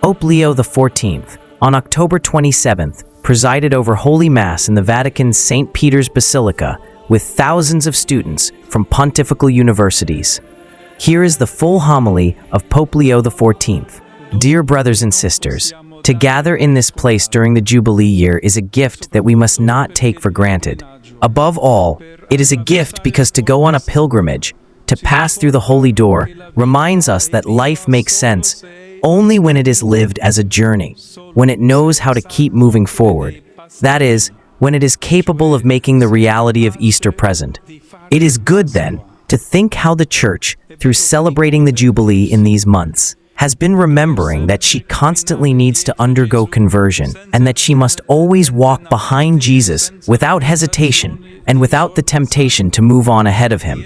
Pope Leo XIV, on October 27th, presided over Holy Mass in the Vatican's St. Peter's Basilica with thousands of students from pontifical universities. Here is the full homily of Pope Leo XIV. Dear brothers and sisters, to gather in this place during the Jubilee year is a gift that we must not take for granted. Above all, it is a gift because to go on a pilgrimage, to pass through the holy door, reminds us that life makes sense only when it is lived as a journey, when it knows how to keep moving forward. That is, when it is capable of making the reality of Easter present. It is good, then, to think how the Church, through celebrating the Jubilee in these months, has been remembering that she constantly needs to undergo conversion and that she must always walk behind Jesus without hesitation and without the temptation to move on ahead of him.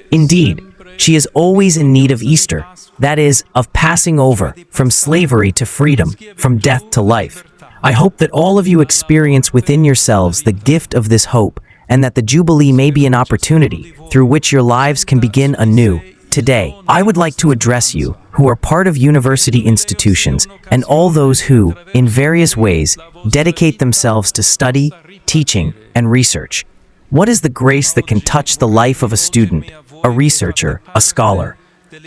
Indeed, she is always in need of Easter, that is, of passing over from slavery to freedom, from death to life. I hope that all of you experience within yourselves the gift of this hope and that the Jubilee may be an opportunity through which your lives can begin anew. Today, I would like to address you who are part of university institutions and all those who, in various ways, dedicate themselves to study, teaching, and research. What is the grace that can touch the life of a student, a researcher, a scholar?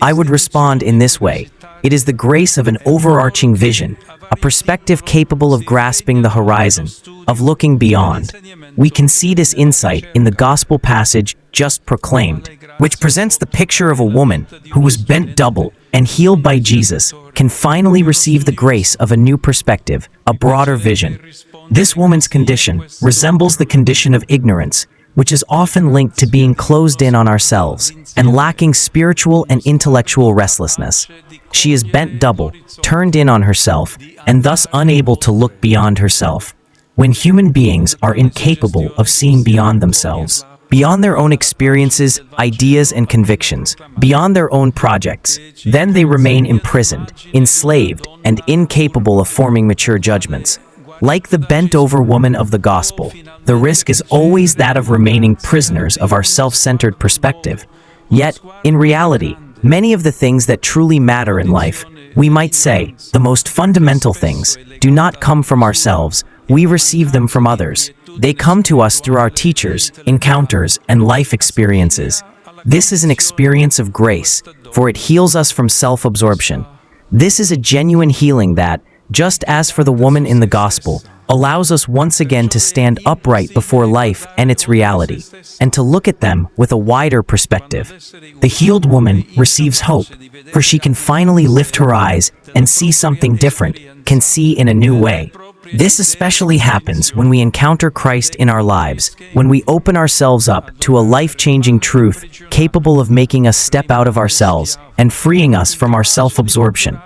I would respond in this way. It is the grace of an overarching vision, a perspective capable of grasping the horizon, of looking beyond. We can see this insight in the gospel passage just proclaimed, which presents the picture of a woman who was bent double and healed by Jesus, can finally receive the grace of a new perspective, a broader vision. This woman's condition resembles the condition of ignorance, which is often linked to being closed in on ourselves and lacking spiritual and intellectual restlessness. She is bent double, turned in on herself, and thus unable to look beyond herself. When human beings are incapable of seeing beyond themselves, beyond their own experiences, ideas, and convictions, beyond their own projects, then they remain imprisoned, enslaved, and incapable of forming mature judgments. Like the bent-over woman of the gospel, the risk is always that of remaining prisoners of our self-centered perspective. Yet, in reality, many of the things that truly matter in life, we might say, the most fundamental things, do not come from ourselves. We receive them from others. They come to us through our teachers, encounters, and life experiences. This is an experience of grace, for it heals us from self-absorption. This is a genuine healing that, just as for the woman in the gospel, allows us once again to stand upright before life and its reality, and to look at them with a wider perspective. The healed woman receives hope, for she can finally lift her eyes and see something different, can see in a new way. This especially happens when we encounter Christ in our lives, when we open ourselves up to a life-changing truth capable of making us step out of ourselves and freeing us from our self-absorption.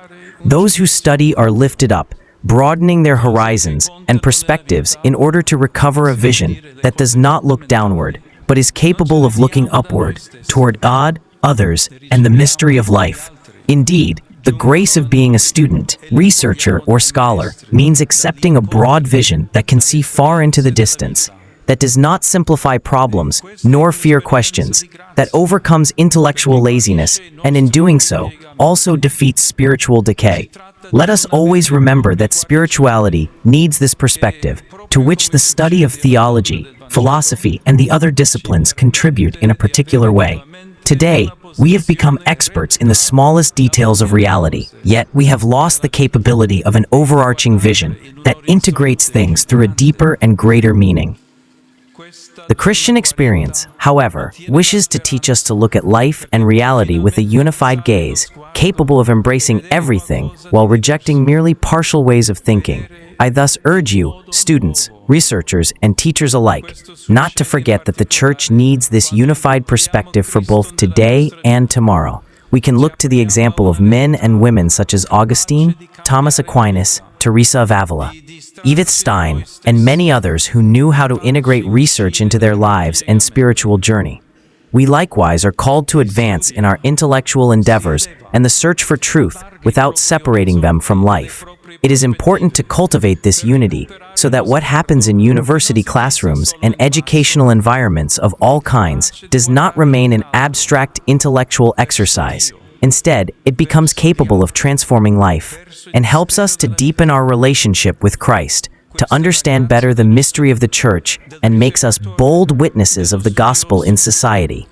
Those who study are lifted up, broadening their horizons and perspectives in order to recover a vision that does not look downward, but is capable of looking upward, toward God, others, and the mystery of life. Indeed, the grace of being a student, researcher, or scholar means accepting a broad vision that can see far into the distance, that does not simplify problems nor fear questions, that overcomes intellectual laziness, and in doing so, also defeats spiritual decay. Let us always remember that spirituality needs this perspective, to which the study of theology, philosophy, and the other disciplines contribute in a particular way. Today, we have become experts in the smallest details of reality, yet we have lost the capability of an overarching vision that integrates things through a deeper and greater meaning. The Christian experience, however, wishes to teach us to look at life and reality with a unified gaze, capable of embracing everything while rejecting merely partial ways of thinking. I thus urge you, students, researchers, and teachers alike, not to forget that the Church needs this unified perspective for both today and tomorrow. We can look to the example of men and women such as Augustine, Thomas Aquinas, Teresa of Avila, Edith Stein, and many others who knew how to integrate research into their lives and spiritual journey. We likewise are called to advance in our intellectual endeavors and the search for truth without separating them from life. It is important to cultivate this unity so that what happens in university classrooms and educational environments of all kinds does not remain an abstract intellectual exercise, Instead, it becomes capable of transforming life and helps us to deepen our relationship with Christ, to understand better the mystery of the Church, and makes us bold witnesses of the gospel in society.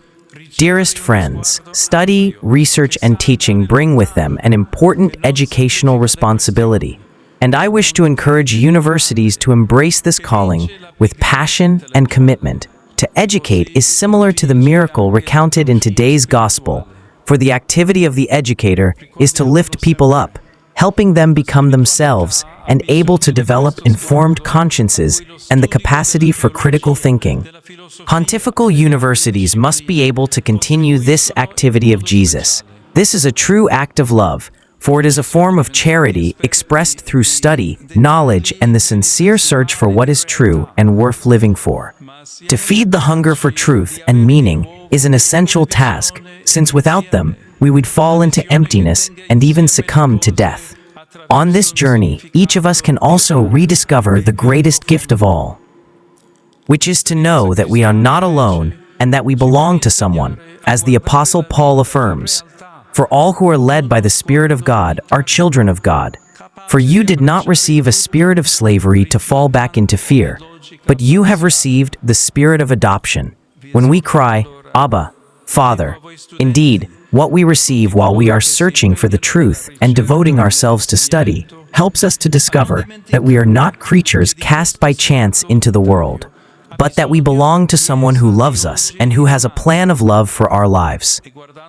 Dearest friends, study, research, and teaching bring with them an important educational responsibility, and I wish to encourage universities to embrace this calling with passion and commitment. To educate is similar to the miracle recounted in today's gospel, for the activity of the educator is to lift people up, helping them become themselves and able to develop informed consciences and the capacity for critical thinking. Pontifical universities must be able to continue this activity of Jesus. This is a true act of love, for it is a form of charity expressed through study, knowledge, and the sincere search for what is true and worth living for. To feed the hunger for truth and meaning is an essential task, since without them, we would fall into emptiness and even succumb to death. On this journey, each of us can also rediscover the greatest gift of all, which is to know that we are not alone and that we belong to someone, as the Apostle Paul affirms. For all who are led by the Spirit of God are children of God. For you did not receive a spirit of slavery to fall back into fear, but you have received the spirit of adoption, when we cry, Abba, Father. Indeed, what we receive while we are searching for the truth and devoting ourselves to study helps us to discover that we are not creatures cast by chance into the world, but that we belong to someone who loves us and who has a plan of love for our lives.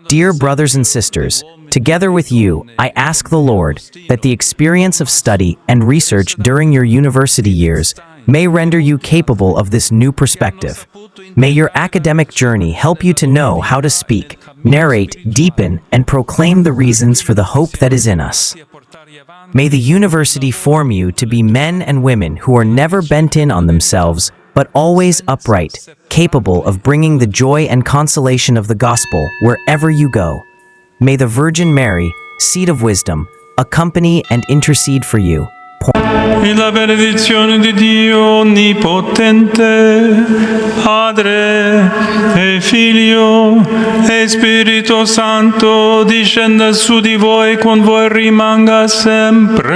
Dear brothers and sisters, together with you, I ask the Lord that the experience of study and research during your university years may render you capable of this new perspective. May your academic journey help you to know how to speak, narrate, deepen, and proclaim the reasons for the hope that is in us. May the university form you to be men and women who are never bent in on themselves, but always upright, capable of bringing the joy and consolation of the gospel wherever you go. May the Virgin Mary, seat of wisdom, accompany and intercede for you. E la benedizione di Dio Onnipotente, Padre e Figlio e Spirito Santo, discenda su di voi con voi rimanga sempre.